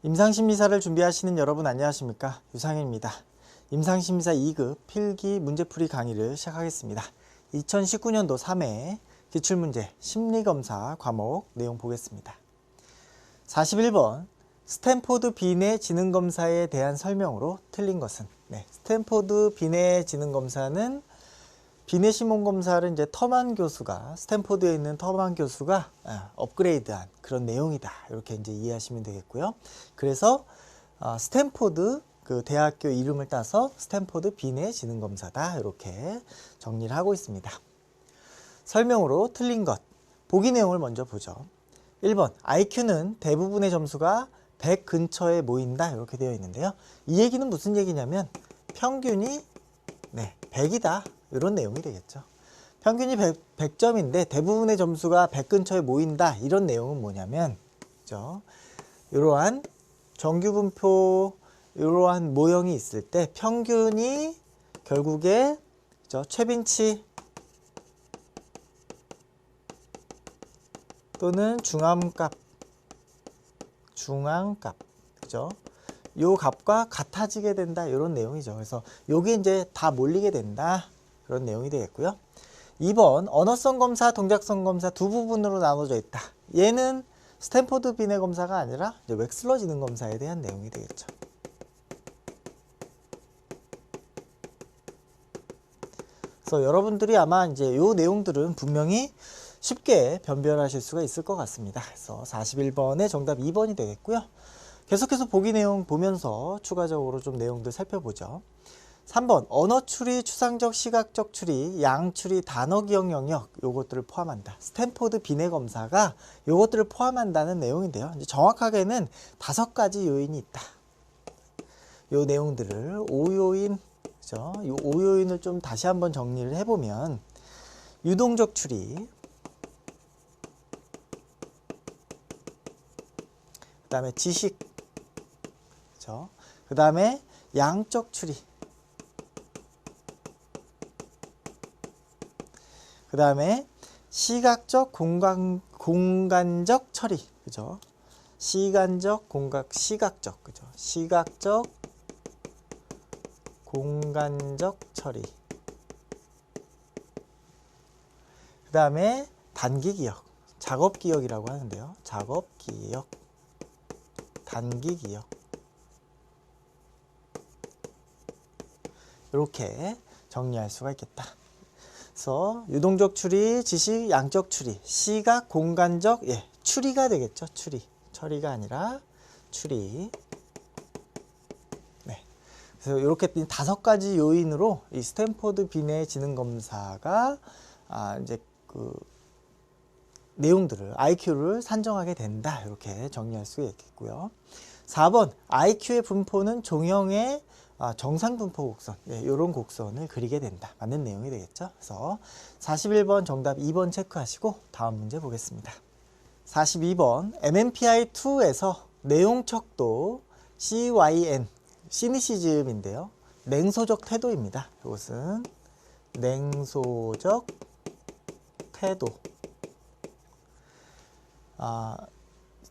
임상심리사를 준비하시는 여러분 안녕하십니까? 유상현입니다. 임상심리사 2급 필기 문제풀이 강의를 시작하겠습니다. 2019년도 3회 기출문제 심리검사 과목 내용 보겠습니다. 41번 스탠포드 비내 지능검사에 대한 설명으로 틀린 것은? 스탠포드 비내 지능검사는 비내 시몬 검사를 이제 터만 교수가 스탠포드에 있는 터만 교수가 업그레이드한 그런 내용이다. 이렇게 이제 이해하시면 되겠고요. 그래서 스탠포드 그 대학교 이름을 따서 스탠포드 비내 지능 검사다. 이렇게 정리를 하고 있습니다. 설명으로 틀린 것. 보기 내용을 먼저 보죠. 1번 IQ는 대부분의 점수가 100 근처에 모인다. 이렇게 되어 있는데요. 이 얘기는 무슨 얘기냐면 평균이 100이다. 이런 내용이 되겠죠. 평균이 100점인데 대부분의 점수가 100 근처에 모인다. 이런 내용은 뭐냐면 그죠? 이러한 정규분포 이러한 모형이 있을 때 평균이 결국에 그죠? 최빈치 또는 중앙값 그죠? 요 값과 같아지게 된다. 이런 내용이죠. 그래서 요게 이제 다 몰리게 된다. 그런 내용이 되겠고요. 2번 언어성 검사, 동작성 검사 두 부분으로 나눠져 있다. 얘는 스탠포드 비내 검사가 아니라 이제 웩슬러 지능 검사에 대한 내용이 되겠죠. 그래서 여러분들이 아마 이제 요 내용들은 분명히 쉽게 변별하실 수가 있을 것 같습니다. 그래서 41번의 정답 2번이 되겠고요. 계속해서 보기 내용 보면서 추가적으로 좀 내용들 살펴보죠. 3번 언어 추리, 추상적, 시각적 추리, 양 추리, 단어 기억 영역 요것들을 포함한다. 스탠포드 비내 검사가 요것들을 포함한다는 내용인데요. 이제 정확하게는 5가지 요인이 있다. 요 내용들을 5요인 그죠? 요 5요인을 좀 다시 한번 정리를 해보면 유동적 추리, 그 다음에 지식, 그죠? 그 다음에 양적 추리, 그 다음에 시각적 공간적 처리, 그죠? 시각적 그죠? 시각적 공간적 처리. 그 다음에 단기 기억, 작업 기억이라고 하는데요. 작업 기억, 단기 기억. 이렇게 정리할 수가 있겠다. 그래서 유동적 추리, 지식, 양적 추리, 시각, 공간적 추리가 되겠죠. 처리가 아니라 추리. 그래서 이렇게 5가지 요인으로 이 스탠포드 비내 지능 검사가 이제 그 내용들을 IQ를 산정하게 된다. 이렇게 정리할 수 있겠고요. 4번 IQ의 분포는 종형의 정상분포 곡선, 이런 곡선을 그리게 된다. 맞는 내용이 되겠죠. 그래서 41번 정답 2번 체크하시고 다음 문제 보겠습니다. 42번 MMPI-2에서 내용 척도 CYN, 시니시즘인데요. 냉소적 태도입니다. 이것은 냉소적 태도.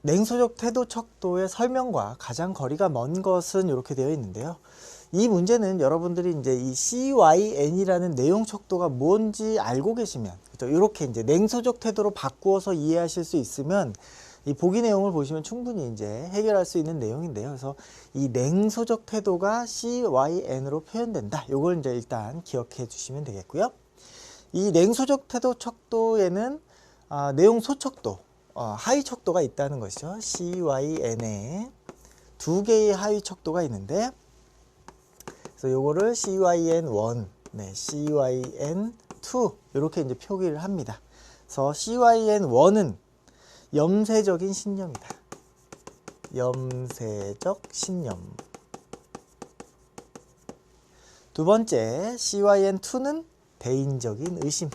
냉소적 태도 척도의 설명과 가장 거리가 먼 것은 이렇게 되어 있는데요. 이 문제는 여러분들이 이제 이 CYN이라는 내용 척도가 뭔지 알고 계시면, 그렇죠? 이렇게 이제 냉소적 태도로 바꾸어서 이해하실 수 있으면 이 보기 내용을 보시면 충분히 이제 해결할 수 있는 내용인데요. 그래서 이 냉소적 태도가 CYN으로 표현된다. 이걸 이제 일단 기억해 주시면 되겠고요. 이 냉소적 태도 척도에는 내용 소척도, 하위 척도가 있다는 것이죠. CYN에 2개의 하위 척도가 있는데, 그래서 요거를 CYN1, CYN2 이렇게 이제 표기를 합니다. 그래서 CYN1은 염세적인 신념이다. 염세적 신념. 두 번째 CYN2는 대인적인 의심.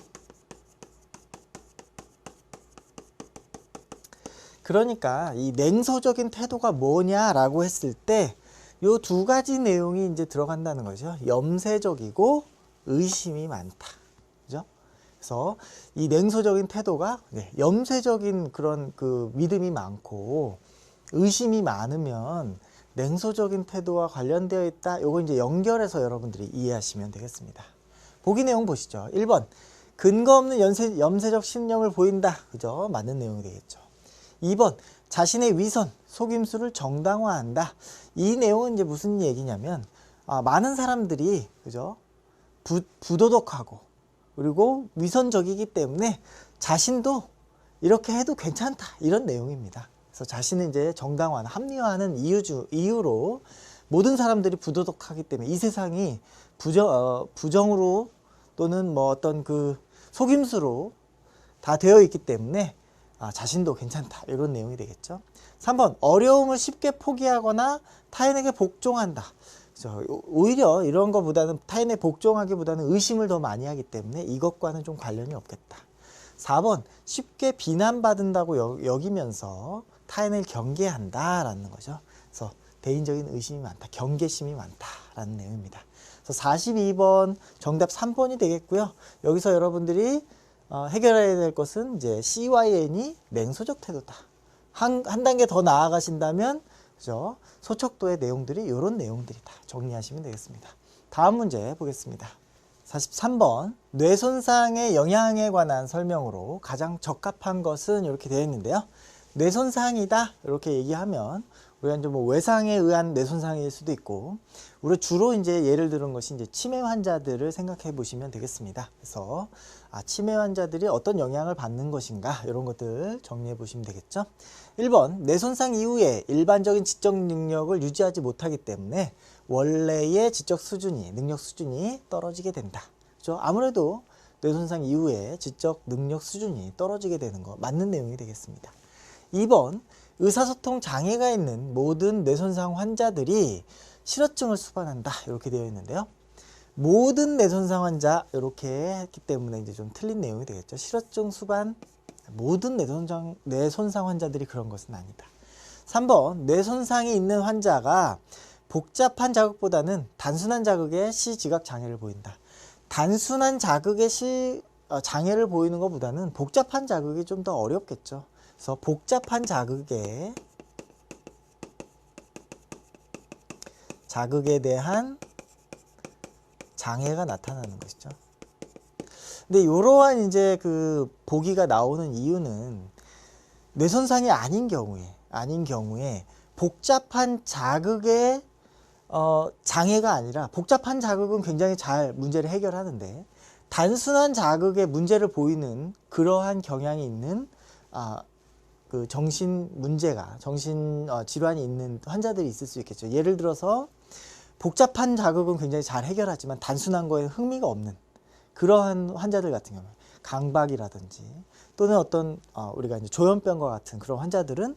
그러니까 이 냉소적인 태도가 뭐냐라고 했을 때 요 2가지 내용이 이제 들어간다는 거죠. 염세적이고 의심이 많다. 그죠? 그래서 이 냉소적인 태도가 염세적인 그런 그 믿음이 많고 의심이 많으면 냉소적인 태도와 관련되어 있다. 요거 이제 연결해서 여러분들이 이해하시면 되겠습니다. 보기 내용 보시죠. 1번 근거 없는 염세적 신념을 보인다. 그죠? 맞는 내용이 되겠죠. 2번 자신의 위선, 속임수를 정당화한다. 이 내용은 이제 무슨 얘기냐면 많은 사람들이 그죠? 부도덕하고 그리고 위선적이기 때문에 자신도 이렇게 해도 괜찮다. 이런 내용입니다. 그래서 자신을 이제 정당화하는, 합리화하는 이유로 모든 사람들이 부도덕하기 때문에 이 세상이 부정으로 또는 뭐 어떤 그 속임수로 다 되어 있기 때문에 자신도 괜찮다. 이런 내용이 되겠죠. 3번 어려움을 쉽게 포기하거나 타인에게 복종한다. 오히려 이런 것보다는 타인에 복종하기보다는 의심을 더 많이 하기 때문에 이것과는 좀 관련이 없겠다. 4번 쉽게 비난받는다고 여기면서 타인을 경계한다라는 거죠. 그래서 대인적인 의심이 많다, 경계심이 많다라는 내용입니다. 그래서 42번 정답 3번이 되겠고요. 여기서 여러분들이 해결해야 될 것은 이제 CYN이 냉소적 태도다. 한 단계 더 나아가신다면 그죠? 소척도의 내용들이 이런 내용들이다. 정리하시면 되겠습니다. 다음 문제 보겠습니다. 43번 뇌손상의 영향에 관한 설명으로 가장 적합한 것은 이렇게 되어 있는데요. 뇌손상이다 이렇게 얘기하면 우리가 이제 뭐 외상에 의한 뇌손상일 수도 있고 우리 주로 이제 예를 들은 것이 이제 치매 환자들을 생각해 보시면 되겠습니다. 그래서 치매 환자들이 어떤 영향을 받는 것인가 이런 것들 정리해 보시면 되겠죠. 1번 뇌손상 이후에 일반적인 지적 능력을 유지하지 못하기 때문에 원래의 지적 수준이 능력 수준이 떨어지게 된다. 그렇죠? 아무래도 뇌손상 이후에 지적 능력 수준이 떨어지게 되는 거 맞는 내용이 되겠습니다. 2번 의사소통 장애가 있는 모든 뇌손상 환자들이 실어증을 수반한다 이렇게 되어 있는데요. 모든 뇌손상 환자 이렇게 했기 때문에 이제 좀 틀린 내용이 되겠죠. 실어증 수반 모든 뇌손상 환자들이 그런 것은 아니다. 3번 뇌손상이 있는 환자가 복잡한 자극보다는 단순한 자극에 시지각 장애를 보인다. 단순한 자극에 장애를 보이는 것보다는 복잡한 자극이 좀 더 어렵겠죠. 그래서 복잡한 자극에 대한 장애가 나타나는 것이죠. 근데 이러한 이제 그 보기가 나오는 이유는 뇌손상이 아닌 경우에 복잡한 자극의 장애가 아니라 복잡한 자극은 굉장히 잘 문제를 해결하는데 단순한 자극에 문제를 보이는 그러한 경향이 있는 그 정신 질환이 있는 환자들이 있을 수 있겠죠. 예를 들어서 복잡한 자극은 굉장히 잘 해결하지만 단순한 거에 흥미가 없는 그러한 환자들 같은 경우 강박이라든지 또는 어떤 우리가 이제 조현병과 같은 그런 환자들은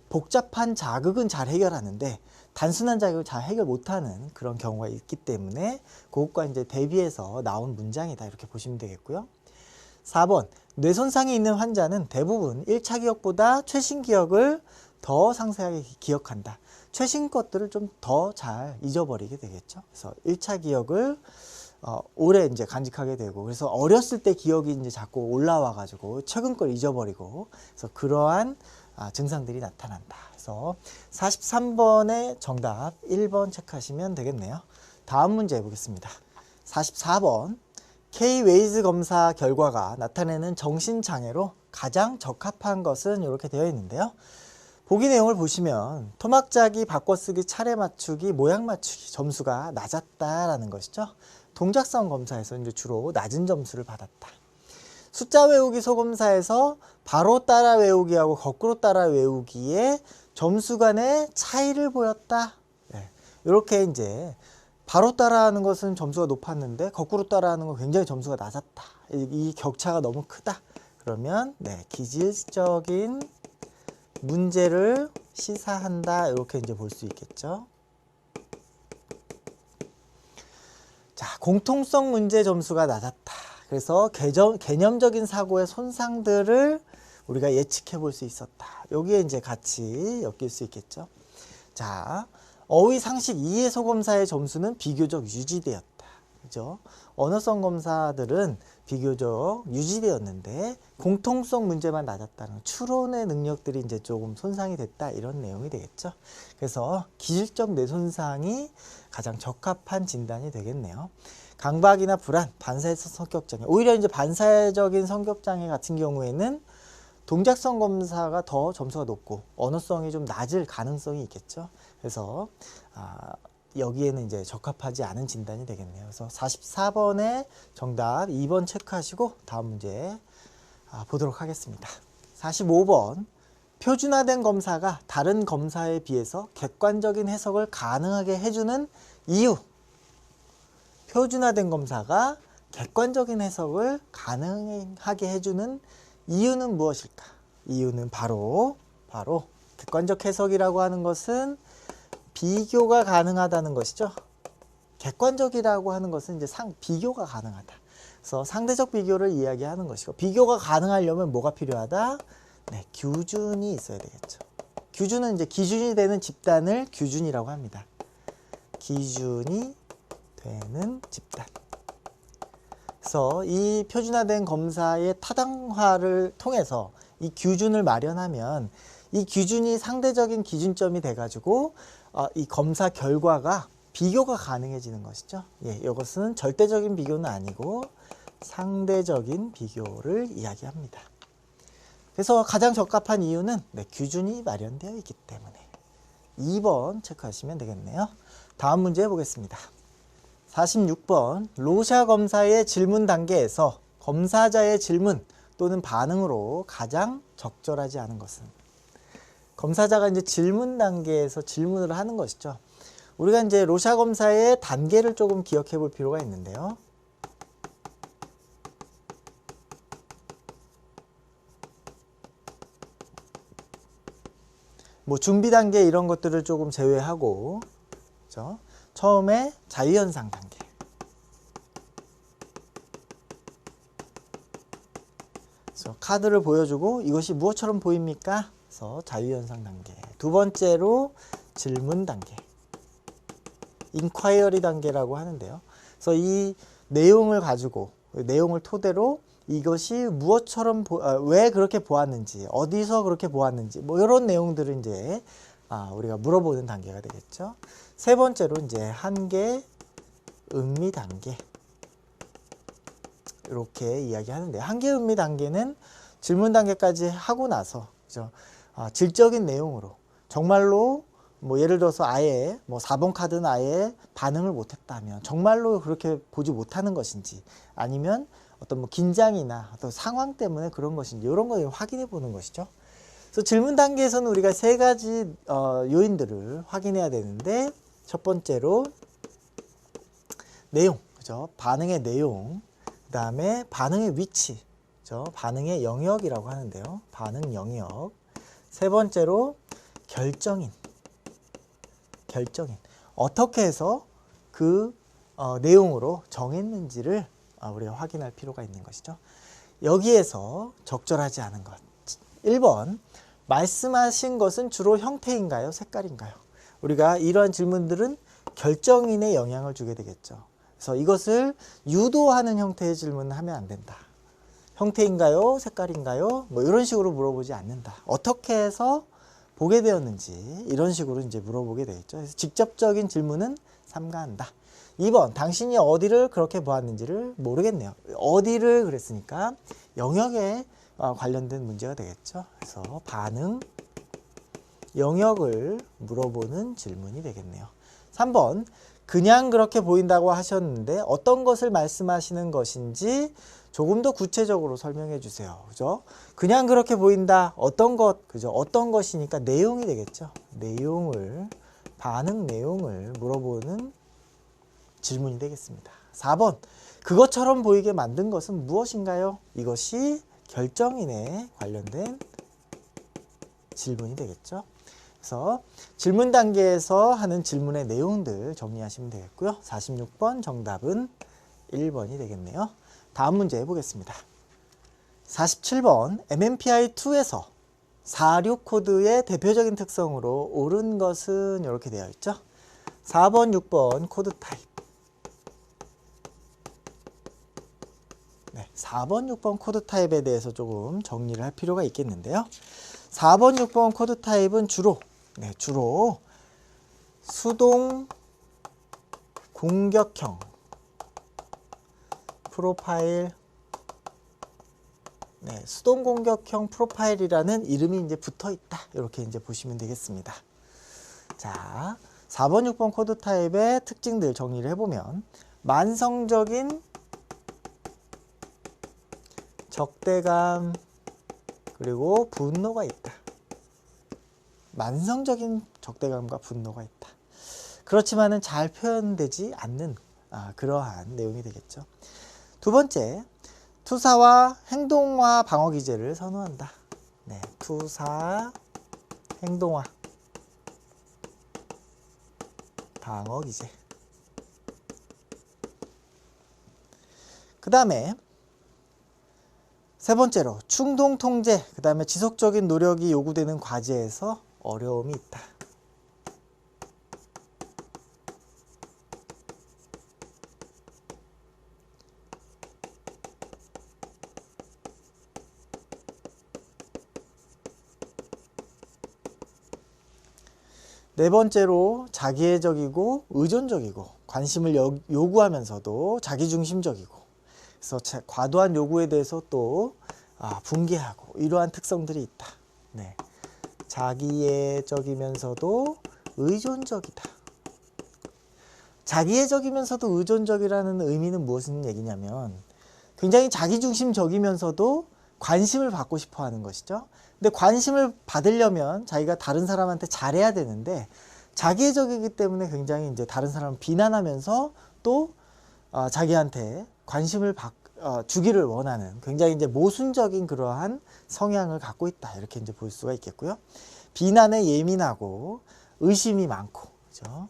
복잡한 자극은 잘 해결하는데 단순한 자극을 잘 해결 못하는 그런 경우가 있기 때문에 그것과 이제 대비해서 나온 문장이다 이렇게 보시면 되겠고요. 4번 뇌손상이 있는 환자는 대부분 1차 기억보다 최신 기억을 더 상세하게 기억한다. 최신 것들을 좀 더 잘 잊어버리게 되겠죠. 그래서 1차 기억을 오래 이제 간직하게 되고 그래서 어렸을 때 기억이 이제 자꾸 올라와 가지고 최근 걸 잊어버리고 그래서 그러한 증상들이 나타난다. 그래서 43번의 정답 1번 체크하시면 되겠네요. 다음 문제 보겠습니다. 44번 K-웨이즈 검사 결과가 나타내는 정신장애로 가장 적합한 것은 이렇게 되어 있는데요. 보기 내용을 보시면 토막짜기, 바꿔쓰기, 차례 맞추기, 모양 맞추기 점수가 낮았다라는 것이죠. 동작성 검사에서 이제 주로 낮은 점수를 받았다. 숫자 외우기 소검사에서 바로 따라 외우기하고 거꾸로 따라 외우기에 점수 간의 차이를 보였다. 네. 이렇게 이제 바로 따라하는 것은 점수가 높았는데 거꾸로 따라하는 건 굉장히 점수가 낮았다. 이 격차가 너무 크다. 그러면 기질적인 문제를 시사한다. 이렇게 이제 볼 수 있겠죠. 자, 공통성 문제 점수가 낮았다. 그래서 개념적인 사고의 손상들을 우리가 예측해 볼 수 있었다. 여기에 이제 같이 엮일 수 있겠죠. 자, 어휘 상식 이해소 검사의 점수는 비교적 유지되었다. 그죠? 언어성 검사들은 비교적 유지되었는데 공통성 문제만 낮았다는 추론의 능력들이 이제 조금 손상이 됐다 이런 내용이 되겠죠. 그래서 기질적 뇌손상이 가장 적합한 진단이 되겠네요. 강박이나 불안, 반사회적 성격장애. 오히려 이제 반사회적인 성격장애 같은 경우에는 동작성 검사가 더 점수가 높고 언어성이 좀 낮을 가능성이 있겠죠. 그래서 여기에는 이제 적합하지 않은 진단이 되겠네요. 그래서 44번의 정답 2번 체크하시고 다음 문제 보도록 하겠습니다. 45번 표준화된 검사가 다른 검사에 비해서 객관적인 해석을 가능하게 해주는 이유. 표준화된 검사가 객관적인 해석을 가능하게 해주는 이유는 무엇일까? 이유는 바로 객관적 해석이라고 하는 것은 비교가 가능하다는 것이죠. 객관적이라고 하는 것은 이제 비교가 가능하다. 그래서 상대적 비교를 이야기하는 것이고, 비교가 가능하려면 뭐가 필요하다? 네, 규준이 있어야 되겠죠. 규준은 이제 기준이 되는 집단을 규준이라고 합니다. 기준이 되는 집단. 그래서 이 표준화된 검사의 타당화를 통해서 이 규준을 마련하면 이 규준이 상대적인 기준점이 돼가지고 이 검사 결과가 비교가 가능해지는 것이죠. 예, 이것은 절대적인 비교는 아니고 상대적인 비교를 이야기합니다. 그래서 가장 적합한 이유는 규준이 마련되어 있기 때문에 2번 체크하시면 되겠네요. 다음 문제 보겠습니다. 46번 로샤 검사의 질문 단계에서 검사자의 질문 또는 반응으로 가장 적절하지 않은 것은. 검사자가 이제 질문 단계에서 질문을 하는 것이죠. 우리가 이제 로샤 검사의 단계를 조금 기억해 볼 필요가 있는데요. 뭐 준비 단계 이런 것들을 조금 제외하고, 그렇죠? 처음에 자유현상 단계. 그래서 카드를 보여주고 이것이 무엇처럼 보입니까? 그래서 자유현상 단계. 두 번째로 질문 단계. 인콰이어리 단계라고 하는데요. 그래서 이 내용을 가지고, 내용을 토대로 이것이 무엇처럼 왜 그렇게 보았는지, 어디서 그렇게 보았는지, 뭐 이런 내용들을 이제 우리가 물어보는 단계가 되겠죠. 세 번째로 이제 한계 음미 단계. 이렇게 이야기하는데요. 한계 음미 단계는 질문 단계까지 하고 나서, 그죠? 질적인 내용으로 정말로 뭐 예를 들어서 아예 뭐 4번 카드는 아예 반응을 못했다면 정말로 그렇게 보지 못하는 것인지, 아니면 어떤 뭐 긴장이나 어떤 상황 때문에 그런 것인지, 이런 걸 확인해 보는 것이죠. 그래서 질문 단계에서는 우리가 세 가지 요인들을 확인해야 되는데, 첫 번째로 내용, 그죠? 반응의 내용, 그 다음에 반응의 위치, 그죠? 반응의 영역이라고 하는데요. 반응 영역. 세 번째로 결정인. 어떻게 해서 그 내용으로 정했는지를 우리가 확인할 필요가 있는 것이죠. 여기에서 적절하지 않은 것. 1번, 말씀하신 것은 주로 형태인가요? 색깔인가요? 우리가 이러한 질문들은 결정인에 영향을 주게 되겠죠. 그래서 이것을 유도하는 형태의 질문을 하면 안 된다. 형태인가요? 색깔인가요? 뭐 이런 식으로 물어보지 않는다. 어떻게 해서 보게 되었는지 이런 식으로 이제 물어보게 되겠죠. 그래서 직접적인 질문은 삼가한다. 2번, 당신이 어디를 그렇게 보았는지를 모르겠네요. 어디를 그랬으니까 영역에 관련된 문제가 되겠죠. 그래서 반응 영역을 물어보는 질문이 되겠네요. 3번, 그냥 그렇게 보인다고 하셨는데 어떤 것을 말씀하시는 것인지 조금 더 구체적으로 설명해 주세요. 그죠? 그냥 그렇게 보인다. 어떤 것, 그죠? 어떤 것이니까 내용이 되겠죠. 반응 내용을 물어보는 질문이 되겠습니다. 4번, 그것처럼 보이게 만든 것은 무엇인가요? 이것이 결정인에 관련된 질문이 되겠죠. 그래서 질문 단계에서 하는 질문의 내용들 정리하시면 되겠고요. 46번 정답은 1번이 되겠네요. 다음 문제 해보겠습니다. 47번 MMPI-2에서 46 코드의 대표적인 특성으로 옳은 것은 이렇게 되어 있죠. 4번, 6번 코드 타입. 4번, 6번 코드 타입에 대해서 조금 정리를 할 필요가 있겠는데요. 4번, 6번 코드 타입은 주로 수동 공격형 프로파일, 수동 공격형 프로파일이라는 이름이 이제 붙어 있다. 이렇게 이제 보시면 되겠습니다. 자, 4번, 6번 코드 타입의 특징들 정리를 해보면 만성적인 적대감 그리고 분노가 있다. 만성적인 적대감과 분노가 있다. 그렇지만은 잘 표현되지 않는 그러한 내용이 되겠죠. 두 번째, 투사와 행동화 방어 기제를 선호한다. 투사, 행동화 방어 기제. 그 다음에 세 번째로 충동 통제, 그 다음에 지속적인 노력이 요구되는 과제에서 어려움이 있다. 네 번째로 자기애적이고 의존적이고 관심을 요구하면서도 자기중심적이고, 그래서 과도한 요구에 대해서 또 분개하고 이러한 특성들이 있다. 자기애적이면서도 의존적이다. 자기애적이면서도 의존적이라는 의미는 무슨 얘기냐면 굉장히 자기중심적이면서도 관심을 받고 싶어 하는 것이죠. 근데 관심을 받으려면 자기가 다른 사람한테 잘해야 되는데 자기애적이기 때문에 굉장히 이제 다른 사람을 비난하면서 또 자기한테 관심을 주기를 원하는 굉장히 이제 모순적인 그러한 성향을 갖고 있다. 이렇게 이제 볼 수가 있겠고요. 비난에 예민하고 의심이 많고, 그죠?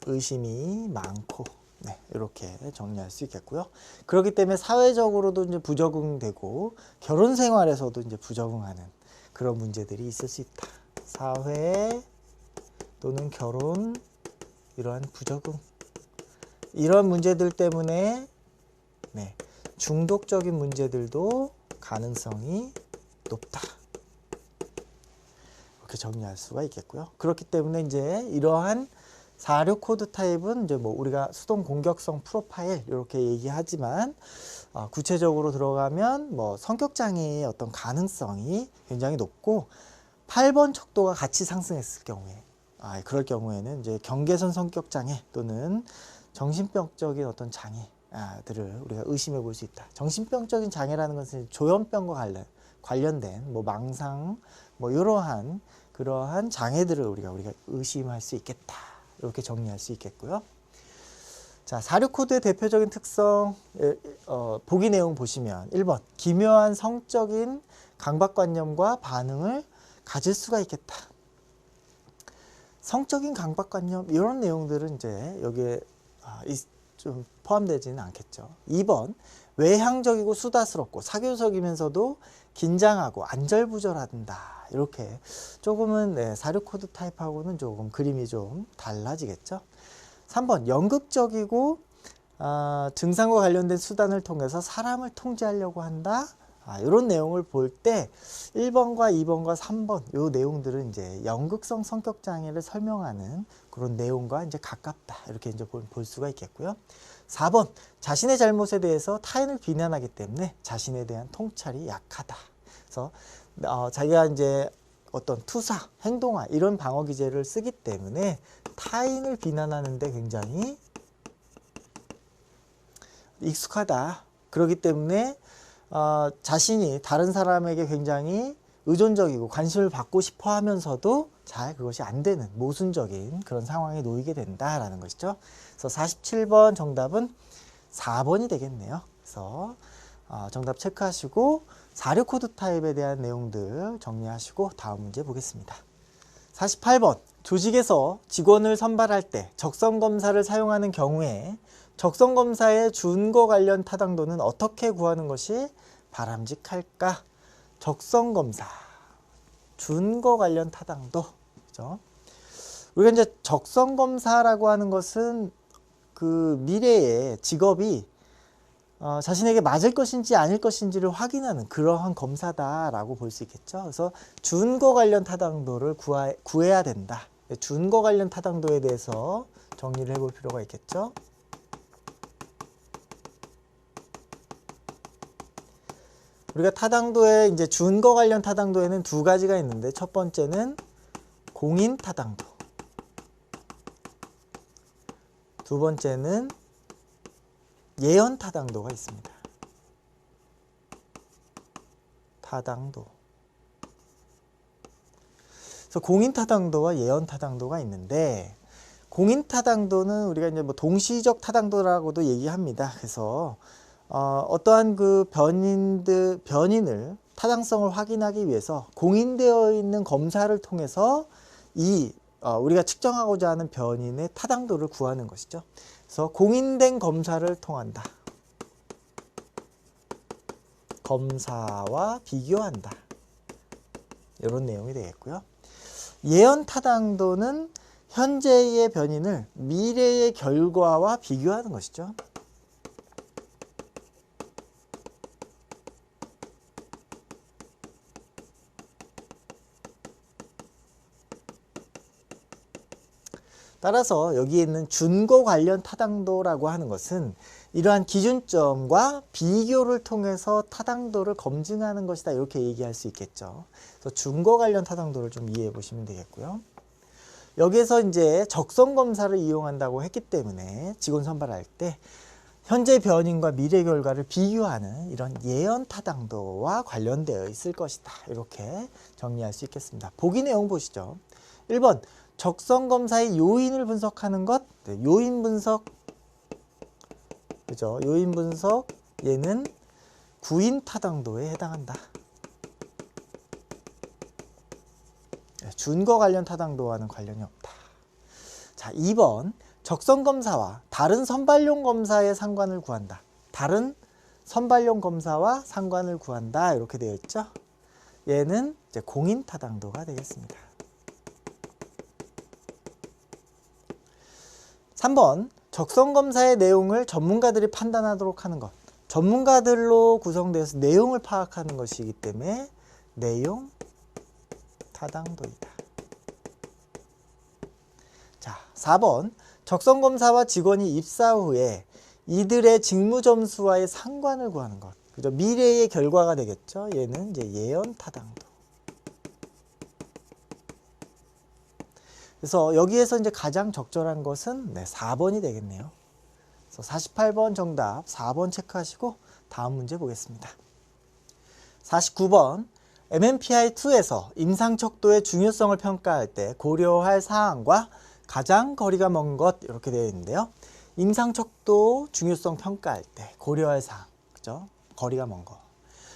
의심이 많고, 이렇게 정리할 수 있겠고요. 그렇기 때문에 사회적으로도 이제 부적응되고 결혼 생활에서도 이제 부적응하는 그런 문제들이 있을 수 있다. 사회 또는 결혼, 이러한 부적응, 이런 문제들 때문에 중독적인 문제들도 가능성이 높다. 이렇게 정리할 수가 있겠고요. 그렇기 때문에 이제 이러한 46 코드 타입은 이제 뭐 우리가 수동 공격성 프로파일 이렇게 얘기하지만 구체적으로 들어가면 뭐 성격 장애의 어떤 가능성이 굉장히 높고 8번 척도가 같이 상승했을 경우에 그럴 경우에는 이제 경계선 성격 장애 또는 정신병적인 어떤 장애들을 우리가 의심해 볼 수 있다. 정신병적인 장애라는 것은 조현병과 관련된 뭐 망상 뭐 이러한 그러한 장애들을 우리가 의심할 수 있겠다. 이렇게 정리할 수 있겠고요. 자, 46 코드의 대표적인 특성 보기 내용 보시면 1번 기묘한 성적인 강박관념과 반응을 가질 수가 있겠다. 성적인 강박관념 이런 내용들은 이제 여기에 좀 포함되지는 않겠죠. 2번 외향적이고 수다스럽고 사교적이면서도 긴장하고 안절부절하다. 이렇게 조금은 46 코드 타입하고는 조금 그림이 좀 달라지겠죠. 3번 연극적이고 증상과 관련된 수단을 통해서 사람을 통제하려고 한다. 이런 내용을 볼 때 1번과 2번과 3번 이 내용들은 이제 연극성 성격 장애를 설명하는 그런 내용과 이제 가깝다. 이렇게 이제 볼 수가 있겠고요. 4번 자신의 잘못에 대해서 타인을 비난하기 때문에 자신에 대한 통찰이 약하다. 그래서 자기가 이제 어떤 투사, 행동화 이런 방어 기제를 쓰기 때문에 타인을 비난하는데 굉장히 익숙하다. 그렇기 때문에 자신이 다른 사람에게 굉장히 의존적이고 관심을 받고 싶어 하면서도 잘 그것이 안 되는 모순적인 그런 상황에 놓이게 된다라는 것이죠. 그래서 47번 정답은 4번이 되겠네요. 그래서 정답 체크하시고 46 코드 타입에 대한 내용들 정리하시고 다음 문제 보겠습니다. 48번 조직에서 직원을 선발할 때 적성검사를 사용하는 경우에 적성검사의 준거 관련 타당도는 어떻게 구하는 것이 바람직할까? 적성검사 준거 관련 타당도, 그죠? 우리가 이제 적성검사라고 하는 것은 그 미래의 직업이 자신에게 맞을 것인지 아닐 것인지를 확인하는 그러한 검사다라고 볼 수 있겠죠. 그래서 준거 관련 타당도를 구해야 된다. 준거 관련 타당도에 대해서 정리를 해볼 필요가 있겠죠. 우리가 타당도에 이제 준거 관련 타당도에는 두 가지가 있는데, 첫 번째는 공인 타당도, 두 번째는 예언 타당도가 있습니다. 타당도. 그래서 공인 타당도와 예언 타당도가 있는데, 공인 타당도는 우리가 이제 뭐 동시적 타당도라고도 얘기합니다. 그래서 어떠한 그 변인을 타당성을 확인하기 위해서 공인되어 있는 검사를 통해서 우리가 측정하고자 하는 변인의 타당도를 구하는 것이죠. 그래서 공인된 검사를 통한다. 검사와 비교한다. 이런 내용이 되겠고요. 예언 타당도는 현재의 변인을 미래의 결과와 비교하는 것이죠. 따라서 여기에 있는 준거 관련 타당도라고 하는 것은 이러한 기준점과 비교를 통해서 타당도를 검증하는 것이다, 이렇게 얘기할 수 있겠죠. 그래서 준거 관련 타당도를 좀 이해해 보시면 되겠고요. 여기에서 이제 적성 검사를 이용한다고 했기 때문에 직원 선발할 때 현재 변인과 미래 결과를 비교하는 이런 예언 타당도와 관련되어 있을 것이다, 이렇게 정리할 수 있겠습니다. 보기 내용 보시죠. 1번 적성 검사의 요인을 분석하는 것, 요인 분석, 그죠? 요인 분석, 얘는 구인 타당도에 해당한다. 준거 관련 타당도와는 관련이 없다. 자, 2번 적성 검사와 다른 선발용 검사의 상관을 구한다. 다른 선발용 검사와 상관을 구한다, 이렇게 되어 있죠. 얘는 이제 공인 타당도가 되겠습니다. 3번 적성검사의 내용을 전문가들이 판단하도록 하는 것. 전문가들로 구성되어서 내용을 파악하는 것이기 때문에 내용 타당도이다. 자, 4번 적성검사와 직원이 입사 후에 이들의 직무 점수와의 상관을 구하는 것. 그죠? 미래의 결과가 되겠죠. 얘는 이제 예언 타당도. 그래서 여기에서 이제 가장 적절한 것은 4번이 되겠네요. 그래서 48번 정답 4번 체크하시고 다음 문제 보겠습니다. 49번 MMPI2에서 임상척도의 중요성을 평가할 때 고려할 사항과 가장 거리가 먼 것, 이렇게 되어 있는데요. 임상척도 중요성 평가할 때 고려할 사항, 그죠? 거리가 먼 것.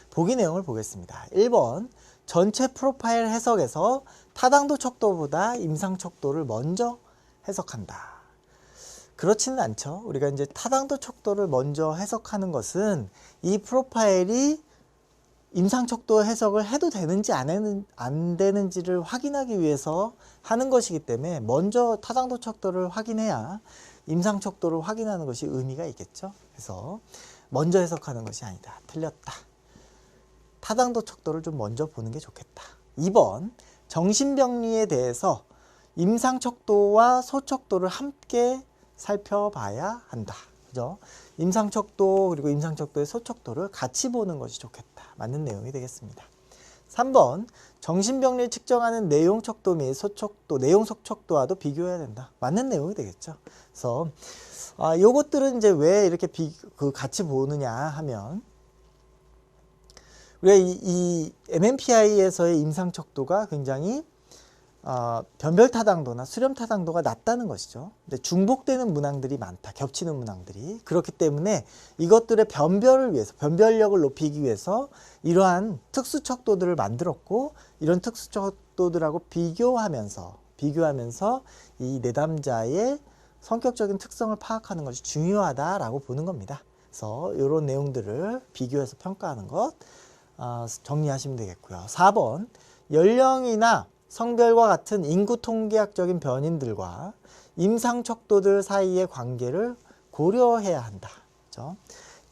보기 내용을 보겠습니다. 1번 전체 프로파일 해석에서 타당도 척도보다 임상 척도를 먼저 해석한다. 그렇지는 않죠. 우리가 이제 타당도 척도를 먼저 해석하는 것은 이 프로파일이 임상 척도 해석을 해도 되는지 안 되는지를 확인하기 위해서 하는 것이기 때문에 먼저 타당도 척도를 확인해야 임상 척도를 확인하는 것이 의미가 있겠죠. 그래서 먼저 해석하는 것이 아니다. 틀렸다. 타당도 척도를 좀 먼저 보는 게 좋겠다. 2번 정신병리에 대해서 임상척도와 소척도를 함께 살펴봐야 한다. 그죠? 임상척도 그리고 임상척도의 소척도를 같이 보는 것이 좋겠다. 맞는 내용이 되겠습니다. 3번 정신병리를 측정하는 내용척도 및 소척도, 내용소척도와도 비교해야 된다. 맞는 내용이 되겠죠. 그래서 요것들은 이제 왜 이렇게 같이 보느냐 하면, 우리가 이 MMPI에서의 임상척도가 굉장히 변별타당도나 수렴타당도가 낮다는 것이죠. 근데 중복되는 문항들이 많다. 겹치는 문항들이. 그렇기 때문에 이것들의 변별을 위해서, 변별력을 높이기 위해서 이러한 특수척도들을 만들었고, 이런 특수척도들하고 비교하면서 이 내담자의 성격적인 특성을 파악하는 것이 중요하다라고 보는 겁니다. 그래서 이런 내용들을 비교해서 평가하는 것 정리하시면 되겠고요. 4번 연령이나 성별과 같은 인구 통계학적인 변인들과 임상 척도들 사이의 관계를 고려해야 한다. 그렇죠?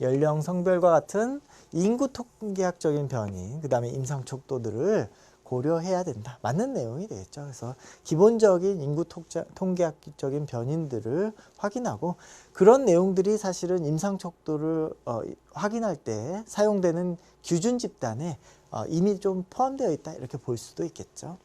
연령, 성별과 같은 인구 통계학적인 변인, 그 다음에 임상 척도들을 고려해야 된다. 맞는 내용이 되겠죠. 그래서 기본적인 인구 통계학적인 변인들을 확인하고 그런 내용들이 사실은 임상 척도를 확인할 때 사용되는 기준 집단에 이미 좀 포함되어 있다. 이렇게 볼 수도 있겠죠.